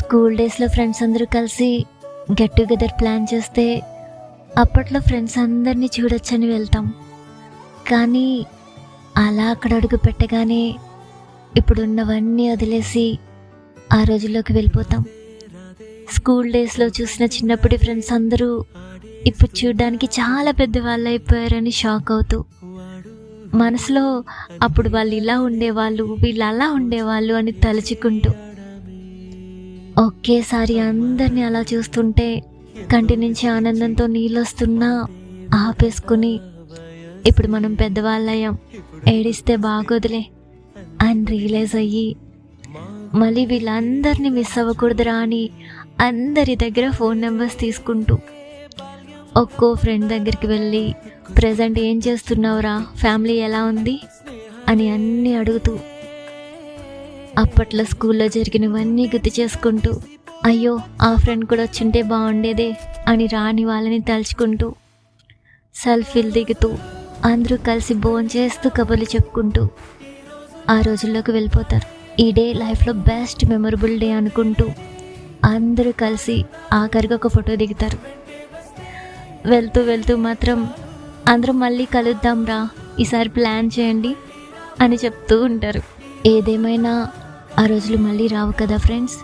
School డేస్లో friends అందరూ కలిసి గెట్ టుగెదర్ ప్లాన్ చేస్తే అప్పట్లో ఫ్రెండ్స్ అందరినీ చూడొచ్చని వెళ్తాం. కానీ అలా అక్కడ అడుగు పెట్టగానే ఇప్పుడున్నవన్నీ వదిలేసి ఆ రోజుల్లోకి వెళ్ళిపోతాం. స్కూల్ డేస్లో చూసిన చిన్నప్పటి ఫ్రెండ్స్ అందరూ ఇప్పుడు చూడడానికి చాలా పెద్దవాళ్ళు అయిపోయారని షాక్ అవుతూ, మనసులో అప్పుడు వాళ్ళు ఇలా ఉండేవాళ్ళు, వీళ్ళు అలా ఉండేవాళ్ళు అని తలుచుకుంటూ, ఒకేసారి అందరినీ అలా చూస్తుంటే కంటి నుంచి ఆనందంతో నీళ్ళొస్తున్నా ఆపేసుకుని, ఇప్పుడు మనం పెద్దవాళ్ళయ్యాం, ఏడిస్తే బాగోదులే అని రియలైజ్ అయ్యి, మళ్ళీ వీళ్ళందరినీ మిస్ అవ్వకూడదురా అని అందరి దగ్గర ఫోన్ నెంబర్స్ తీసుకుంటూ ఒక్కో ఫ్రెండ్ దగ్గరికి వెళ్ళి ప్రజెంట్ ఏం చేస్తున్నావురా, ఫ్యామిలీ ఎలా ఉంది అని అన్నీ అడుగుతూ, అప్పట్లో స్కూల్లో జరిగినవన్నీ గుర్తు చేసుకుంటూ, అయ్యో ఆ ఫ్రెండ్ కూడా వచ్చుంటే బాగుండేదే అని రాని వాళ్ళని తలుచుకుంటూ, సెల్ఫీలు దిగుతూ, అందరూ కలిసి భోంచేస్తూ కబుర్లు చెప్పుకుంటూ ఆ రోజుల్లోకి వెళ్ళిపోతారు. ఈ డే లైఫ్లో బెస్ట్ మెమొరబుల్ డే అనుకుంటూ అందరూ కలిసి ఆఖరికి ఒక ఫోటో దిగుతారు. వెళ్తూ వెళ్తూ మాత్రం అందరం మళ్ళీ కలుద్దాం రా, ఈసారి ప్లాన్ చేయండి అని చెప్తూ ఉంటారు. ఏదేమైనా ఆ రోజులు మళ్ళీ రావు కదా ఫ్రెండ్స్.